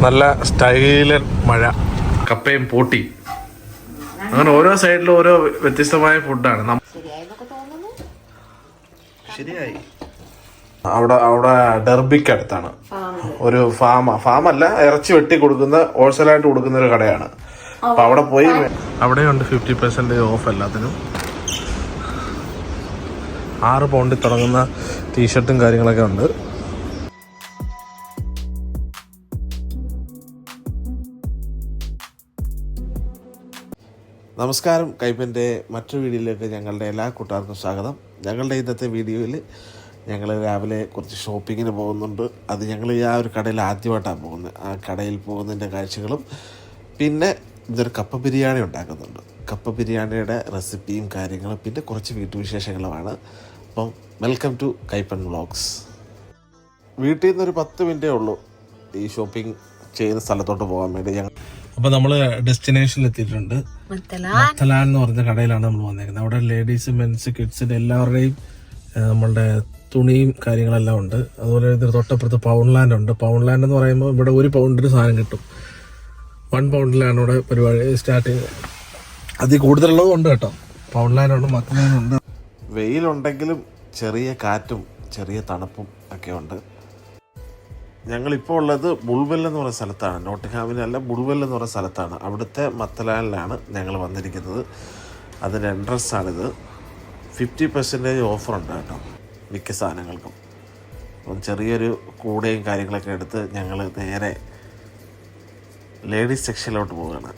നല്ല സ്റ്റൈലൻ മഴ, കപ്പയും പൂട്ടി, അങ്ങനെ ഓരോ സൈഡിലും ഓരോ വ്യത്യസ്തമായ ഫുഡാണ്. ശരിയായി. അവിടെ ഡെർബിക്ക് അടുത്താണ് ഒരു ഫാമല്ല, ഇറച്ചി വെട്ടി കൊടുക്കുന്ന, ഹോൾസെയിലായിട്ട് കൊടുക്കുന്ന ഒരു കടയാണ്. അപ്പൊ അവിടെ പോയി, അവിടെയുണ്ട് 50% ഓഫ് എല്ലാത്തിനും. 6 പൗണ്ടിൽ തുടങ്ങുന്ന ടീഷർട്ടും കാര്യങ്ങളൊക്കെ ഉണ്ട്. നമസ്കാരം, കൈപ്പൻ്റെ മറ്റൊരു വീഡിയോയിലേക്ക് ഞങ്ങളുടെ എല്ലാ കൂട്ടുകാർക്കും സ്വാഗതം. ഞങ്ങളുടെ ഇന്നത്തെ വീഡിയോയിൽ ഞങ്ങൾ രാവിലെ കുറച്ച് ഷോപ്പിങ്ങിന് പോകുന്നുണ്ട്. അത് ഞങ്ങൾ ആ ഒരു കടയിൽ ആദ്യമായിട്ടാണ് പോകുന്നത്. ആ കടയിൽ പോകുന്നതിൻ്റെ കാഴ്ചകളും, പിന്നെ ഇതൊരു കപ്പ ബിരിയാണി ഉണ്ടാക്കുന്നുണ്ട്. കപ്പ ബിരിയാണിയുടെ റെസിപ്പിയും കാര്യങ്ങളും, പിന്നെ കുറച്ച് വീട്ടുവിശേഷങ്ങളുമാണ്. അപ്പം വെൽക്കം ടു കൈപ്പൻ വ്ളോഗ്സ്. വീട്ടിൽ നിന്നൊരു 10 മിനിറ്റേ ഉള്ളൂ ഈ ഷോപ്പിംഗ് ചെയ്യുന്ന സ്ഥലത്തോട്ട് പോകാൻ വേണ്ടി. അപ്പോൾ നമ്മൾ ഡെസ്റ്റിനേഷനിൽ എത്തിയിട്ടുണ്ട്. മത്തലാൻ എന്ന് പറഞ്ഞ കടയിലാണ് നമ്മൾ വന്നേക്കുന്നത്. അവിടെ ലേഡീസ്, മെൻസ്, കിഡ്സിൻ്റെ എല്ലാവരുടെയും നമ്മളുടെ തുണിയും കാര്യങ്ങളെല്ലാം ഉണ്ട്. അതുപോലെ ഇതിന് തൊട്ടപ്പുറത്ത് പൗണ്ട് ലാൻഡ് ഉണ്ട്. പൗണ്ട് ലാൻഡ് എന്ന് പറയുമ്പോൾ ഇവിടെ 1 പൗണ്ടിന് സാധനം കിട്ടും. 1 പൗണ്ടിലാണ് ഇവിടെ പരിപാടി സ്റ്റാർട്ടിങ്. അതിൽ കൂടുതലുള്ളതും ഉണ്ട് കേട്ടോ. പൗണ്ട് ലാൻഡ് ഉണ്ട്, മത്തലാൻഡ് ഉണ്ട്. വെയിലുണ്ടെങ്കിലും ചെറിയ കാറ്റും ചെറിയ തണുപ്പും ഒക്കെ ഉണ്ട്. ഞങ്ങളിപ്പോൾ ഉള്ളത് ബുൾവെൽ എന്ന് പറയുന്ന സ്ഥലത്താണ്. നോട്ടിംഗ്ഹാമിനല്ല, ബുൾവെൽ എന്ന് പറയുന്ന സ്ഥലത്താണ്. അവിടുത്തെ മത്തലാനിലാണ് ഞങ്ങൾ വന്നിരിക്കുന്നത്. അതിൻ്റെ എൻട്രൻസാണിത്. 50% ഓഫറുണ്ട് കേട്ടോ മിക്ക സാധനങ്ങൾക്കും. അപ്പം ചെറിയൊരു കൂടെയും കാര്യങ്ങളൊക്കെ എടുത്ത് ഞങ്ങൾ നേരെ ലേഡീസ് സെക്ഷനിലോട്ട് പോവുകയാണ്.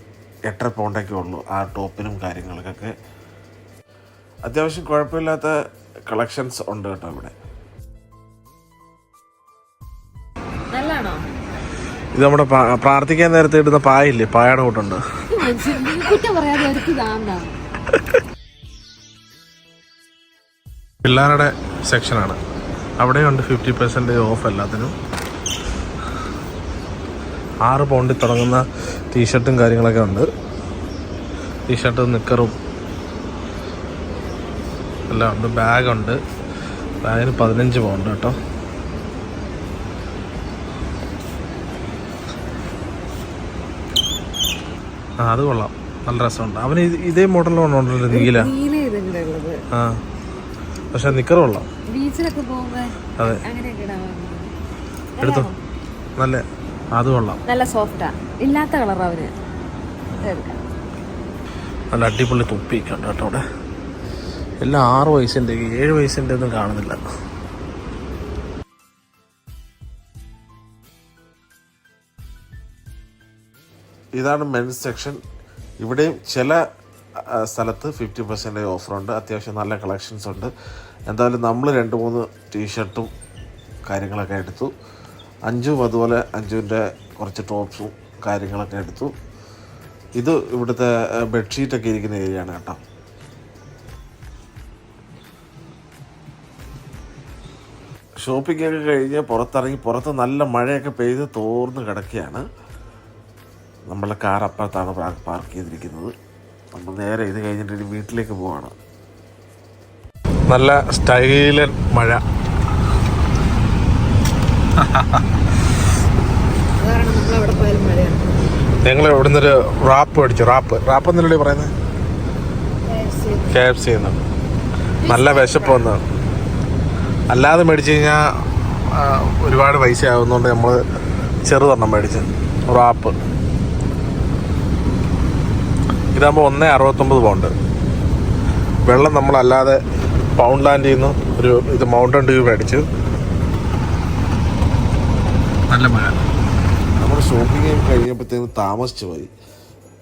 8.5 പൗണ്ടൊക്കെ ഉള്ളൂ ആ ടോപ്പിനും കാര്യങ്ങൾക്കൊക്കെ. അത്യാവശ്യം കുഴപ്പമില്ലാത്ത കളക്ഷൻസ് ഉണ്ട് കേട്ടോ ഇവിടെ. ഇത് നമ്മുടെ പ്രാർത്ഥിക്കാൻ നേരത്തെ ഇടുന്ന പായില്ലേ, പായയുടെ കൂട്ടുണ്ട്. പിള്ളേരുടെ സെക്ഷനാണ്. അവിടെയുണ്ട് 50% ഓഫ് എല്ലാത്തിനും. 6 പൗണ്ടിൽ തുടങ്ങുന്ന ടീഷർട്ടും കാര്യങ്ങളൊക്കെ ഉണ്ട്. ടീഷർട്ടും നിക്കറും എല്ലാം ഉണ്ട്. ബാഗുണ്ട്. ബാഗിന് 15 പൗണ്ട് കേട്ടോ. അത് കൊള്ളാം, നല്ല രസമുണ്ട്. അവന് ഇതേ മോഡലുണ്ടല്ലോ, നീല. ആ, പക്ഷെ നിക്കറ് കൊള്ളാം. അതെ, എടുത്തോ. നല്ല, അത് കൊള്ളാം. നല്ല സോഫ്റ്റാ, ഇല്ലാത്ത കളർ. അവന് നല്ല അടിപൊളി തൊപ്പിയൊക്കെ ഉണ്ട് കേട്ടോ അവിടെ. എല്ലാം 6 വയസ്സിൻ്റെ, 7 വയസ്സിൻ്റെ ഒന്നും കാണുന്നില്ല. ഇതാണ് മെൻസ് സെക്ഷൻ. ഇവിടെയും ചില സ്ഥലത്ത് 50% ഓഫറുണ്ട്. അത്യാവശ്യം നല്ല കളക്ഷൻസ് ഉണ്ട്. എന്തായാലും നമ്മൾ 2-3 ടീഷർട്ടും കാര്യങ്ങളൊക്കെ എടുത്തു. അഞ്ചും അതുപോലെ അഞ്ചുവിൻ്റെ കുറച്ച് ടോപ്സും കാര്യങ്ങളൊക്കെ എടുത്തു. ഇത് ഇവിടുത്തെ ബെഡ്ഷീറ്റൊക്കെ ഇരിക്കുന്ന ഏരിയയാണ് കേട്ടോ. ഷോപ്പിംഗ് ഒക്കെ കഴിഞ്ഞ് പുറത്തിറങ്ങി, പുറത്ത് നല്ല മഴയൊക്കെ പെയ്ത് തോർന്ന് കിടക്കുകയാണ്. നമ്മളെ കാർ അപ്പുറത്താണ് പാർക്ക് ചെയ്തിരിക്കുന്നത്. നമ്മൾ നേരെ ഇത് കഴിഞ്ഞിട്ട് ഇനി വീട്ടിലേക്ക് പോവാണ്. നല്ല സ്റ്റൈലൻ മഴ. ഞങ്ങൾ ഇവിടെ നിന്നൊരു റാപ്പ് മേടിച്ചു. റാപ്പ് എന്നല്ലേ പറയുന്നത്? KFC. നല്ല വിശപ്പ് വന്ന്. അല്ലാതെ മേടിച്ചു കഴിഞ്ഞാൽ ഒരുപാട് പൈസ ആവുന്നതുകൊണ്ട് നമ്മൾ ചെറുതെണ്ണം മേടിച്ചു, റാപ്പ്. ഇതാകുമ്പോൾ 1.69 പൗണ്ട്. വെള്ളം നമ്മളല്ലാതെ പൗണ്ട് ലാൻഡിൽ നിന്ന് ഇത് മൗണ്ടൻ ഡ്യൂ മേടിച്ചു. നല്ല മഴ. നമ്മൾ ഷോപ്പിംഗ് കഴിഞ്ഞപ്പോഴത്തേക്കും താമസിച്ചു പോയി.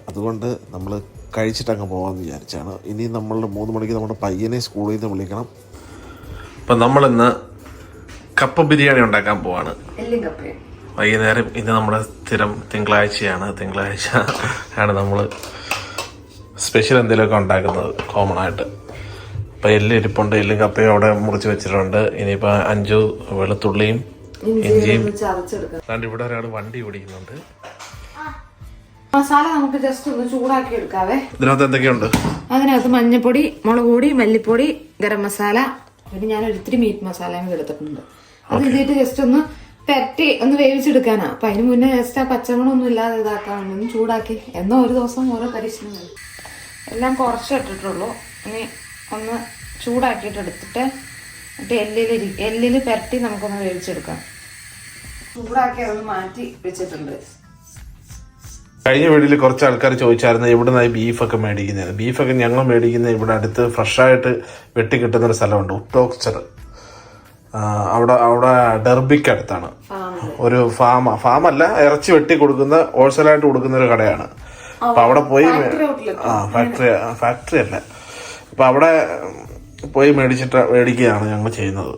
അതുകൊണ്ട് നമ്മൾ കഴിച്ചിട്ടങ്ങ് പോകാമെന്ന് വിചാരിച്ചാണ്. ഇനി നമ്മൾ 3 മണിക്ക് നമ്മുടെ പയ്യനെ സ്കൂളിൽ നിന്ന് വിളിക്കണം. അപ്പം നമ്മളിന്ന് കപ്പ ബിരിയാണി ഉണ്ടാക്കാൻ പോവാണ് വൈകുന്നേരം. ഇന്ന് നമ്മുടെ സ്ഥിരം തിങ്കളാഴ്ചയാണ്. തിങ്കളാഴ്ച ആണ് നമ്മൾ സ്പെഷ്യൽ എന്തെങ്കിലുമൊക്കെ ഉണ്ടാക്കുന്നത് കോമൺ ആയിട്ട്. അപ്പം എല്ലും ഇരിപ്പുണ്ട്. എല്ലും കപ്പയും അവിടെ മുറിച്ച് വെച്ചിട്ടുണ്ട്. ഇനിയിപ്പോൾ 5 വെളുത്തുള്ളിയും ഇഞ്ചിയും. ഇവിടെ ഒരാൾ വണ്ടി ഓടിക്കുന്നുണ്ട്. മസാല നമുക്ക് ജസ്റ്റ് ഒന്ന് ചൂടാക്കി എടുക്കാവേ. ഇതിനകത്ത് എന്തൊക്കെയുണ്ട്? അതിനകത്ത് മഞ്ഞപ്പൊടി, മുളക് പൊടി, മല്ലിപ്പൊടി, ഗരം മസാല, പിന്നെ ഞാൻ ഒരിത്തിരി മീറ്റ് മസാലയും എടുത്തിട്ടുണ്ട്. അത് ഇതിട്ട് ജസ്റ്റ് ഒന്ന് പെരട്ടി ഒന്ന് വേവിച്ചെടുക്കാനാ. അപ്പൊ അതിന് മുന്നേ ജസ്റ്റ് ആ പച്ചമണമൊന്നും ഇല്ലാതെ ഇതാക്കാൻ വേണ്ടി ഒന്ന് ചൂടാക്കി. എന്നോ ഒരു ദിവസം ഓരോ പരീക്ഷണങ്ങൾ. എല്ലാം കുറച്ച് ഇട്ടിട്ടുള്ളൂ. ഇനി ഒന്ന് ചൂടാക്കിയിട്ട് എടുത്തിട്ട് എന്നിട്ട് എല്ലിൽ പെരട്ടി നമുക്കൊന്ന് വേവിച്ചെടുക്കാം. ചൂടാക്കി അതൊന്ന് മാറ്റി വെച്ചിട്ടുണ്ട്. കഴിഞ്ഞ വീട്ടിൽ കുറച്ച് ആൾക്കാർ ചോദിച്ചായിരുന്നു എവിടെ നിന്നായി ബീഫൊക്കെ മേടിക്കുന്നത്. ബീഫൊക്കെ ഞങ്ങൾ മേടിക്കുന്നത് ഇവിടെ അടുത്ത് ഫ്രഷായിട്ട് വെട്ടി കിട്ടുന്നൊരു സ്ഥലമുണ്ട്, ഉട്ടോക്ചർ. അവിടെ ഡെർബിക്ക് അടുത്താണ് ഒരു ഫാമല്ല, ഇറച്ചി വെട്ടി കൊടുക്കുന്ന ഹോൾസെയിലായിട്ട് കൊടുക്കുന്ന ഒരു കടയാണ്. അപ്പൊ അവിടെ പോയി ഫാക്ടറി അല്ല, അപ്പൊ അവിടെ പോയി മേടിക്കുകയാണ് ഞങ്ങൾ ചെയ്യുന്നത്.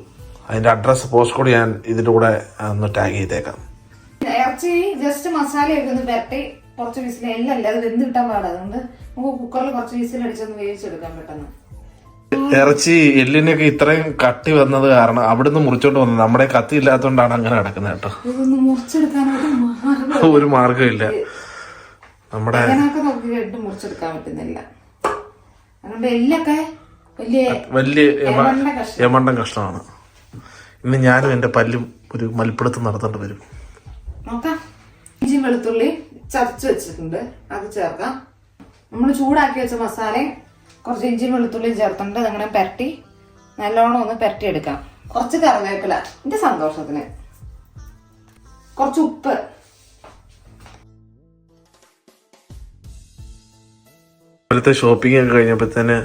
അതിന്റെ അഡ്രസ് പോസ്റ്റ് കോഡ് ഞാൻ ഇതിന്റെ കൂടെ ഒന്ന് ടാഗ് ചെയ്തേക്കാം. ഇറച്ചി ജസ്റ്റ് മസാലയൊക്കെ ഒന്ന് പെരട്ടി കുറച്ച് വിസിൽ, എല്ലല്ല അത് വെന്ത് കിട്ടാൻ പാടാ. അതുകൊണ്ട് നമുക്ക് കുക്കറിൽ കുറച്ച് വിസിൽ അടിച്ചൊന്ന് വേവിച്ചെടുക്കാൻ പെട്ടെന്ന്. ഇറച്ചി എല്ലിനൊക്കെ ഇത്രയും കട്ടി വന്നത് കാരണം അവിടുന്ന് മുറിച്ചോണ്ട് വന്നത്. നമ്മുടെ കത്തി ഇല്ലാത്തതുകൊണ്ടാണ് അങ്ങനെ കിടക്കുന്നത് കേട്ടോ. ഇതൊന്ന് മുറിച്ചെടുക്കാൻ ഒരു മാർഗമില്ല. നമ്മുടെ മുറിച്ചെടുക്കാൻ പറ്റുന്നില്ല. അതുകൊണ്ട് എല്ലൊക്കെ വലിയ യമണ്ടൻ കഷ്ണമാണ്. ഇന്ന് ഞാനും എന്റെ പല്ലും ഒരു മൽപ്പിടുത്തം നടത്തേണ്ടി വരും. നോക്കാം. ഇഞ്ചി വെളുത്തുള്ളി ചതച്ച് വെച്ചിട്ടുണ്ട്, അത് ചേർക്കാം. നമ്മൾ ചൂടാക്കി വെച്ച മസാലയും കുറച്ച് ഇഞ്ചി വെളുത്തുള്ളിയും ചേർത്തിട്ടുണ്ട്. അങ്ങനെ പെരട്ടി നല്ലോണം ഒന്ന് പെരട്ടി എടുക്കാം. കുറച്ച് കറിവേപ്പില എന്റെ സന്തോഷത്തിന്, കുറച്ച് ഉപ്പ്, ഇപ്പോഴത്തെ ഷോപ്പിംഗ് ഒക്കെ കഴിഞ്ഞപ്പോഴത്തേന്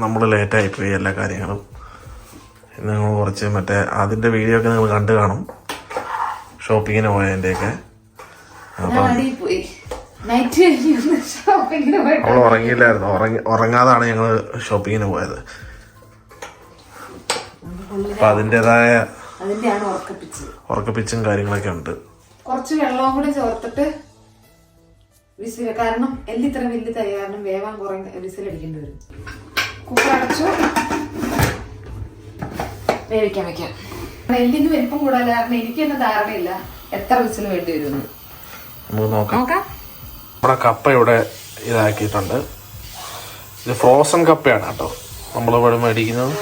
നമ്മൾ ലേറ്റായിപ്പോയി എല്ലാ കാര്യങ്ങളും. നിങ്ങൾ കുറച്ച് മറ്റേ അതിൻ്റെ വീഡിയോ ഒക്കെ നിങ്ങൾ കണ്ടു കാണും, ഷോപ്പിങ്ങിന് പോയതിൻ്റെയൊക്കെ. അപ്പം നമ്മൾ ഉറങ്ങിയില്ലായിരുന്നു, ഉറങ്ങാതാണ് ഞങ്ങൾ ഷോപ്പിങ്ങിന് പോയത്. അപ്പം അതിൻ്റെതായ ഉറക്കപ്പിച്ചും കാര്യങ്ങളൊക്കെ ഉണ്ട്. കുറച്ച് വെള്ളവും കൂടി ചേർത്തിട്ട് വിസിൽ, കാരണം എല്ലിത്ര വലിയ തരി കാരണം വേവാൻ കുറെ വിസിലടിക്കേണ്ടി വരും. കുക്കർ അടച്ചു വേവിക്കാൻ വെക്കാം. എല്ലിന് വലിപ്പം കൂടാതെ കാരണം എനിക്ക് തന്നെ ധാരണയില്ല എത്ര വിസിൽ വേണ്ടി വരുമെന്ന്. നമുക്ക് നോക്കാം. നമ്മുടെ കപ്പ ഇവിടെ ഇതാക്കിയിട്ടുണ്ട്. ഇത് ഫ്രോസൺ കപ്പയാണ് കേട്ടോ നമ്മളിവിടെ മേടിക്കുന്നത്.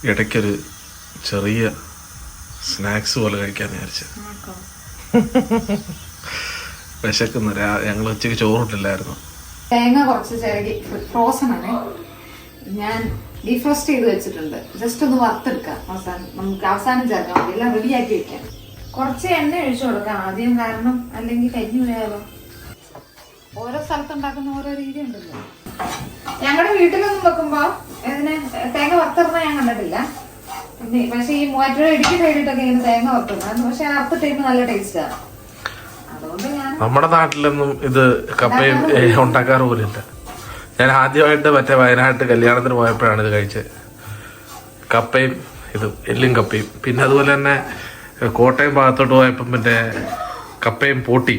ഇടയ്ക്കൊരു ചെറിയ സ്നാക്സ് പോലെ കഴിക്കാൻ വിചാരിച്ചു. വിശക്കുന്ന ഞങ്ങൾ ഉച്ചയ്ക്ക് ചോറിട്ടില്ലായിരുന്നു. തേങ്ങ കുറച്ച് ചിരകി ഫ്രോസൺ ആണ്, ഞാൻ ഡീഫ്രോസ്റ്റ് ചെയ്ത് വെച്ചിട്ടുണ്ട്. ജസ്റ്റ് ഒന്ന് വറുത്തെടുക്കാം. നമുക്ക് അവസാനം ചേർക്കാം, എല്ലാം റെഡിയാക്കി വെക്കാം. കുറച്ച് എണ്ണ ഒഴിച്ചു കൊടുക്കാം ആദ്യം, കാരണം അല്ലെങ്കിൽ കരിഞ്ഞു പോയാലോ. ഓരോ സ്ഥലത്തുണ്ടാക്കുന്ന ഓരോ രീതി ഉണ്ടല്ലോ. ഞങ്ങളുടെ വീട്ടിലൊന്നും വെക്കുമ്പോ ഇതിന് തേങ്ങ വറുത്തിടുന്ന ഞാൻ കണ്ടിട്ടില്ല. പക്ഷെ ഈ മൂവാറ്റുപുഴ ഇടുക്കി സൈഡിട്ടൊക്കെ ഇങ്ങനെ തേങ്ങ വറുത്തിടുന്നത്, പക്ഷെ അറുത്ത ടൈപ്പ് നല്ല ടേസ്റ്റാണ്. അതുകൊണ്ട് ഞാൻ നമ്മുടെ നാട്ടിലൊന്നും ഇത് കപ്പയും ഉണ്ടാക്കാറ് പോലില്ല. ഞാൻ ആദ്യമായിട്ട് മറ്റേ വയനാട്ട് കല്യാണത്തിന് പോയപ്പോഴാണ് ഇത് കഴിച്ചത്. കപ്പയും ഇതും എല്ലും കപ്പയും. പിന്നെ അതുപോലെ തന്നെ കോട്ടയം ഭാഗത്തോട്ട് പോയപ്പം പിന്നെ കപ്പയും പോട്ടി.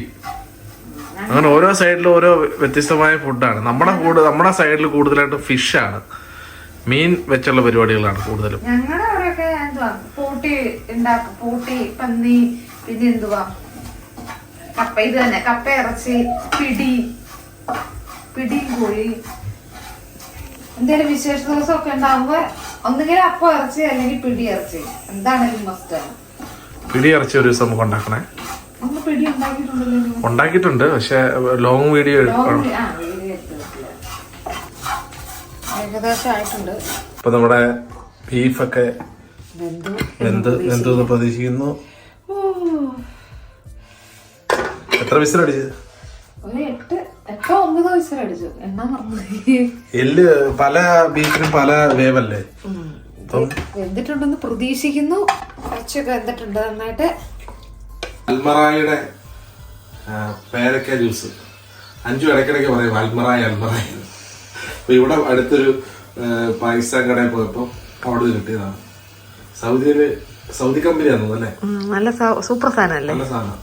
അങ്ങനെ ഓരോ സൈഡിലും ഓരോ വ്യത്യസ്തമായ ഫുഡാണ്. നമ്മുടെ സൈഡിൽ കൂടുതലായിട്ടും ഫിഷാണ്, മീൻ വെച്ചുള്ള പരിപാടികളാണ് കൂടുതലും. ഞങ്ങളുടെ അവിടെയൊക്കെ എന്തുവാ പോട്ടി ഉണ്ടാക്കും, പോട്ടി പന്നി, പിന്നെ എന്തുവാ കപ്പ, ഇത് തന്നെ കപ്പ ഇറച്ചി, പിടി കോഴി. എന്തെങ്കിലും വിശേഷ ദിവസമൊക്കെ ഉണ്ടാകുമ്പോ ഒന്നുകിൽ അപ്പം ഇറച്ചി അല്ലെങ്കിൽ പിടി ഇറച്ചി, എന്താണെങ്കിലും മസ്റ്റാണ്. പിടി ഇറച്ചി ഒരു ദിവസം നമുക്ക് ഉണ്ടാക്കണേ. പിടി ഉണ്ടാക്കിയിട്ടുണ്ട്, പക്ഷെ ലോങ് വീഡിയോ ഏകദേശം ആയിട്ടുണ്ട്. ഇപ്പൊ നമ്മുടെ ബീഫൊക്കെ വെന്ത് പ്രതീക്ഷിക്കുന്നു. എത്ര വിസിലടിച്ചത്? എല്ല് പല ബീഫിനും പല വേവല്ലേ. വെന്തിട്ടുണ്ടെന്ന് പ്രതീക്ഷിക്കുന്നു. കുറച്ചൊക്കെ വെന്തിട്ടുണ്ട് നന്നായിട്ട്. അൽമറായുടെ പേരക്ക ജ്യൂസ് അഞ്ചു ഇടയ്ക്കിടയ്ക്ക് പറയും അൽമറായി. അപ്പൊ ഇവിടെ അടുത്തൊരു പാകിസ്ഥാൻ കടയിൽ പോയപ്പോ അവിടെ കിട്ടിയതാണ്. സൗദി കമ്പനിയാണെന്ന് അല്ലേ? നല്ല സൂപ്പർ സാധനം. നല്ല സാധനം.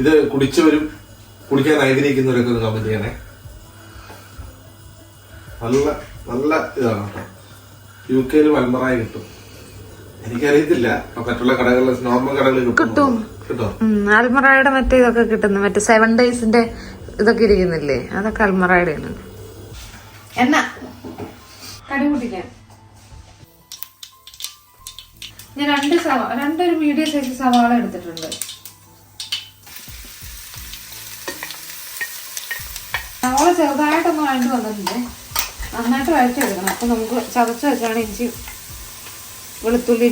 ഇത് കുടിച്ചവരും കുടിക്കാൻ ആഗ്രഹിക്കുന്നവരൊക്കെ ഒന്ന് കമന്റ് ചെയ്യണേ. നല്ല നല്ല ഇതാണ് കേട്ടോ. UK അൽമറായി കിട്ടും. എനിക്കറിയത്തില്ല, മറ്റുള്ള കടകളിൽ നോർമൽ കടകളിൽ കിട്ടും. അൽമറായുടെ മറ്റേ ഇതൊക്കെ കിട്ടുന്നു, മറ്റേ 7 ഡേയ്സിന്റെ ഇതൊക്കെ ഇരിക്കുന്നില്ലേ, അതൊക്കെ അൽമറായുടെ ആണ്. എണ്ണ കടി കൂട്ടിക്കാൻ ഞാൻ രണ്ടൊരു മീഡിയം സൈസ് സവാള എടുത്തിട്ടുണ്ട്. സവാള ചെറുതായിട്ടൊന്ന് വഴണ്ടി വന്നിട്ടുണ്ട്. നന്നായിട്ട് വഴച്ചെടുക്കണം. അപ്പം നമുക്ക് ചതച്ച് വെച്ചാണ് ഇഞ്ചി വെളുത്തുള്ളി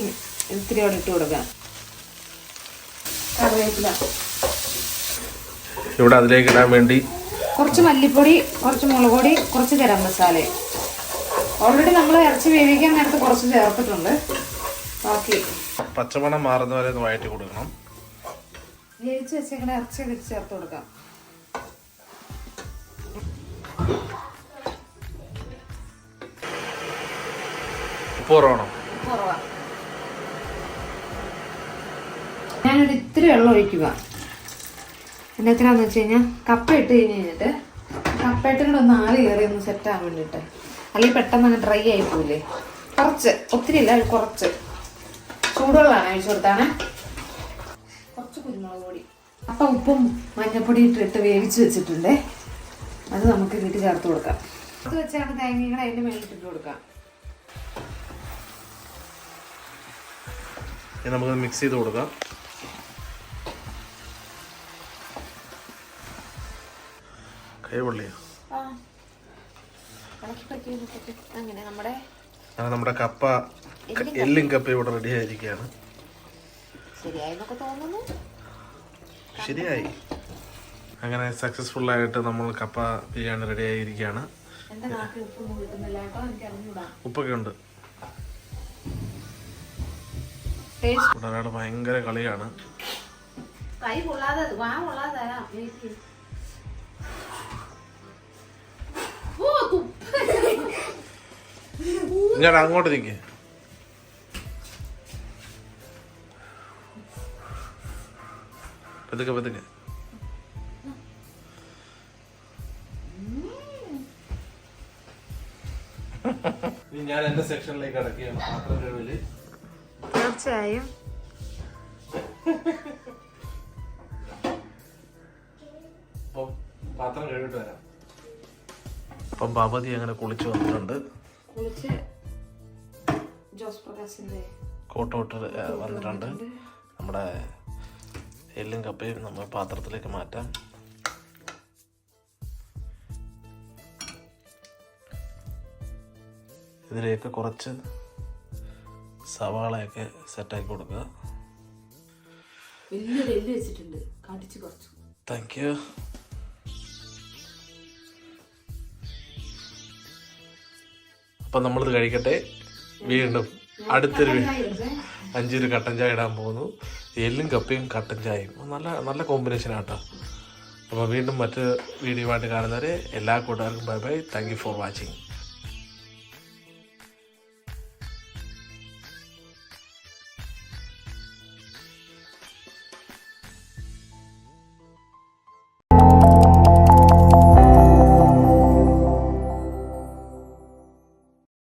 ഇത്തിരി അവിടെ ഇട്ട് കൊടുക്കാം. കറിവേപ്പില ഇവിടെ അതിലേക്ക് ഇടാൻ വേണ്ടി കുറച്ച് മല്ലിപ്പൊടി, കുറച്ച് മുളക് പൊടി, കുറച്ച് ഗരം മസാല. ഓൾറെഡി നമ്മൾ ഇറച്ചി വേവിക്കാൻ നേരത്ത് കുറച്ച് ചേർത്തിട്ടുണ്ട്. ബാക്കി പച്ചമണം മാറുന്ന വരെ ഒന്ന് വഴറ്റി കൊടുക്കണം. വേവിച്ച് വെച്ചേക്കണ ഇറച്ചി വെച്ച് ചേർത്ത് കൊടുക്കാം. കുറവാണോ? കുറവാണ്. ഞാനൊരു ഇത്തിരി വെള്ളം ഒഴിക്കുക. എന്നത്തിനാന്ന് വെച്ച് കഴിഞ്ഞാൽ കപ്പ ഇട്ട് കഴിഞ്ഞിട്ട് കപ്പയിട്ടിട്ട് ഒന്ന് ആവി കയറി ഒന്ന് സെറ്റ് ആകാൻ വേണ്ടിയിട്ട്. അല്ലെങ്കിൽ പെട്ടെന്ന് അങ്ങ് ഡ്രൈ ആയി പോവില്ലേ. കുറച്ച്, ഒത്തിരി ഇല്ല, കുറച്ച് ചൂടുവെള്ളമാണ് ഒഴിച്ചു കൊടുത്താണ്. കുറച്ച് കുരുമുളക് പൊടി. അപ്പം ഉപ്പും മഞ്ഞപ്പൊടി ഇട്ടിട്ട് വേവിച്ച് വെച്ചിട്ടുണ്ട്. അത് നമുക്ക് ഇതിട്ട് ചേർത്ത് കൊടുക്കാം. അത് വെച്ചാണ് തേങ്ങയുടെ അതിൻ്റെ മേലിട്ടിട്ട് കൊടുക്കാം. നമുക്ക് മിക്സ് ചെയ്ത് കൊടുക്കാം. കൈവെള്ളിയോ? അങ്ങനെ നമ്മുടെ കപ്പ, എല്ലും കപ്പ ഇവിടെ റെഡി ആയിരിക്കുകയാണ്. ശരിയായെന്നൊക്കെ തോന്നുന്നു. ശരിയായി. അങ്ങനെ സക്സസ്ഫുൾ ആയിട്ട് നമ്മൾ കപ്പ ബിരിയാണി റെഡി ആയിരിക്കുകയാണ്. ഉപ്പൊക്കെ ഉണ്ട്. ഇവിടെ ഒരാൾ ഭയങ്കര കളിയാണ്. ഞാൻ അങ്ങോട്ട് നിൽക്കേ. പതുക്കെ പതുക്കെ. ഞാൻ എന്റെ സെക്ഷനിലേക്ക് അടക്കുകയാണ്. പാത്രം കഴിവില് തീർച്ചയായും പാത്രം കഴിവിട്ട് വരാം. അപ്പം ഭഗവതി അങ്ങനെ കുളിച്ച് വന്നിട്ടുണ്ട്. കോട്ടോട്ട് വന്നിട്ടുണ്ട്. നമ്മുടെ എല്ലും കപ്പയും നമ്മൾ പാത്രത്തിലേക്ക് മാറ്റാം. ഇതിലേക്ക് കുറച്ച് സവാളയൊക്കെ സെറ്റാക്കി കൊടുക്കുക. Thank you. അപ്പം നമ്മളിത് കഴിക്കട്ടെ. വീണ്ടും അടുത്തൊരു 5 കട്ടൻ ചായ ഇടാൻ പോകുന്നു. എല്ലും കപ്പയും കട്ടൻ ചായയും നല്ല നല്ല കോമ്പിനേഷനാട്ടോ. അപ്പോൾ വീണ്ടും മറ്റ് വീഡിയോ ആയിട്ട് കാണുന്നവരെ എല്ലാ കൂട്ടുകാർക്കും bye bye. Thank you for watching.